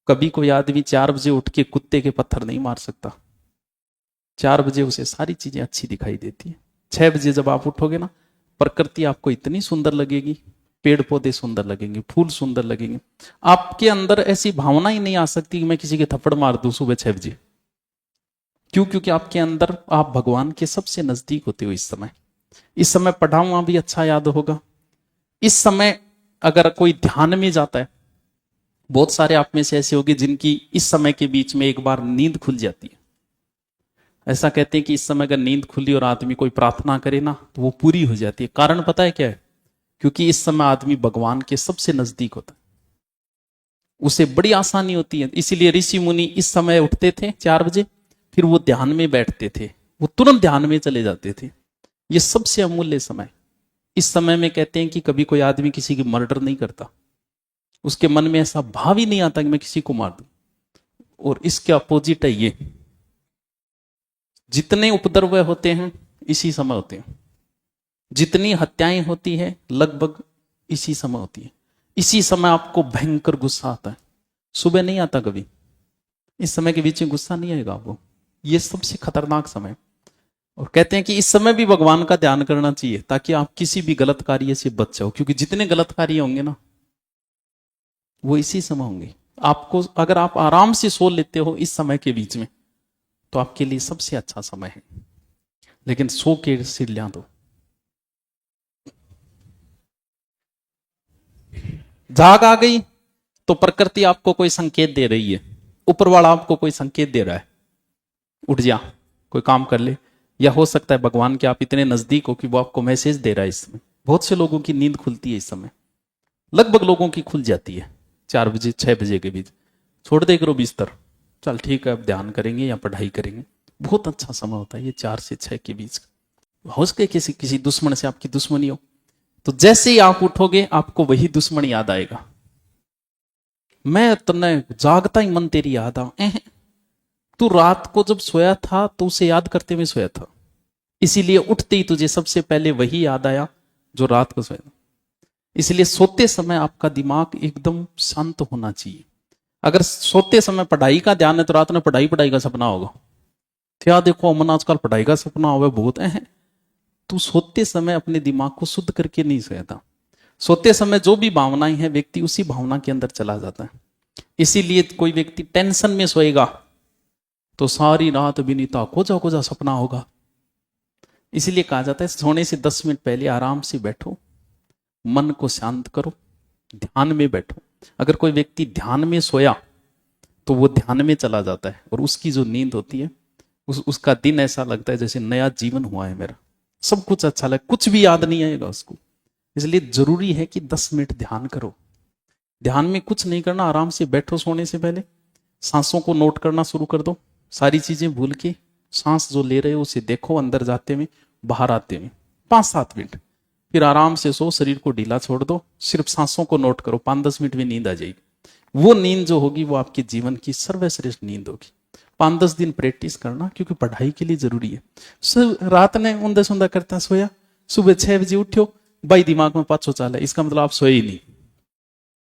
कभी कोई आदमी 4 बजे उठ के कुत्ते के पत्थर नहीं मार सकता। 4 बजे उसे सारी चीजें अच्छी दिखाई देती है। 6 बजे जब आप उठोगे ना, प्रकृति आपको इतनी सुंदर लगेगी, पेड़ पौधे सुंदर लगेंगे, फूल सुंदर लगेंगे। आपके अंदर ऐसी भावना ही नहीं आ सकती कि मैं किसी के थप्पड़ मार दूं सुबह 6 बजे। क्यों? क्योंकि आपके अंदर आप भगवान के सबसे नजदीक होते हो। इस समय पढ़ा हुआ भी अच्छा याद होगा। इस समय अगर कोई ध्यान में जाता है, बहुत सारे आप में से ऐसे होंगे जिनकी इस समय के बीच में एक बार नींद खुल जाती है। ऐसा कहते हैं कि इस समय अगर नींद खुली और आदमी कोई प्रार्थना करे ना, तो वो पूरी हो जाती है। कारण पता है क्या है? क्योंकि इस समय आदमी भगवान के सबसे नजदीक होता है, उसे बड़ी आसानी होती है। इसीलिए ऋषि मुनि इस समय उठते थे 4 बजे, फिर वो ध्यान में बैठते थे, वो तुरंत ध्यान में चले जाते थे। ये सबसे अमूल्य समय। इस समय में कहते हैं कि कभी कोई आदमी किसी की मर्डर नहीं करता, उसके मन में ऐसा भाव ही नहीं आता कि मैं किसी को मार दूं। और इसके अपोजिट है ये, जितने उपद्रव होते हैं इसी समय होते हैं, जितनी हत्याएं होती है लगभग इसी समय होती है। इसी समय आपको भयंकर गुस्सा आता है, सुबह नहीं आता कभी। इस समय के बीच में गुस्सा नहीं आएगा आपको। ये सबसे खतरनाक समय। और कहते हैं कि इस समय भी भगवान का ध्यान करना चाहिए ताकि आप किसी भी गलत कार्य से बच जाओ, क्योंकि जितने गलत कार्य होंगे ना वो इसी समय होंगे। आपको अगर आप आराम से सो लेते हो इस समय के बीच में, तो आपके लिए सबसे अच्छा समय है। लेकिन सो के सिर ल्या दो। जाग आ गई तो प्रकृति आपको कोई संकेत दे रही है, ऊपर वाला आपको कोई संकेत दे रहा है, उठ जा, कोई काम कर ले। या हो सकता है भगवान के आप इतने नजदीक हो कि वो आपको मैसेज दे रहा है इस समय। बहुत से लोगों की नींद खुलती है इस समय, लगभग लोगों की खुल जाती है 4 बजे 6 बजे के बीच। छोड़ दे करो बिस्तर, चल ठीक है अब ध्यान करेंगे या पढ़ाई करेंगे। बहुत अच्छा समय होता है ये 4 से 6 के बीच। हो सके किसी दुश्मन से आपकी दुश्मनी हो, तो जैसे ही आप उठोगे आपको वही दुश्मन याद आएगा। मैं तने जागता ही मन तेरी याद आ, तू रात को जब सोया था तो उसे याद करते हुए सोया था, इसीलिए उठते ही तुझे सबसे पहले वही याद आया जो रात को सोया था। इसलिए सोते समय आपका दिमाग एकदम शांत होना चाहिए। अगर सोते समय पढ़ाई का ध्यान है तो रात में पढ़ाई का सपना होगा। क्या देखो अमन आजकल पढ़ाई का सपना होगा बहुत है। तू सोते समय अपने दिमाग को शुद्ध करके नहीं सोया था। सोते समय जो भी भावनाएं हैं व्यक्ति उसी भावना के अंदर चला जाता है। इसीलिए कोई व्यक्ति टेंशन में सोएगा तो सारी रात विनीता कोजा कोजा सपना होगा। इसीलिए कहा जाता है सोने से 10 मिनट पहले आराम से बैठो, मन को शांत करो, ध्यान में बैठो। अगर कोई व्यक्ति ध्यान में सोया तो वो ध्यान में चला जाता है और उसकी जो नींद होती है उसका दिन ऐसा लगता है जैसे नया जीवन हुआ है मेरा। सब कुछ अच्छा लगे, कुछ भी याद नहीं आएगा उसको। इसलिए जरूरी है कि 10 मिनट ध्यान करो। ध्यान में कुछ नहीं करना, आराम से बैठो। सोने से पहले सांसों को नोट करना शुरू कर दो, सारी चीजें भूल के सांस जो ले रहे हो उसे देखो, अंदर जाते में बाहर आते में 5-7 मिनट। फिर आराम से सो, शरीर को ढीला छोड़ दो, सिर्फ सांसों को नोट करो। 5-10 मिनट में नींद आ जाएगी। वो नींद जो होगी वो आपके जीवन की सर्वश्रेष्ठ नींद होगी। 5-10 दिन प्रैक्टिस करना, क्योंकि पढ़ाई के लिए जरूरी है। रात ने ऊंधा सुंधा करता सोया, सुबह 6 बजे उठो, भाई दिमाग में पाछो चाल है, इसका मतलब आप सोए ही नहीं।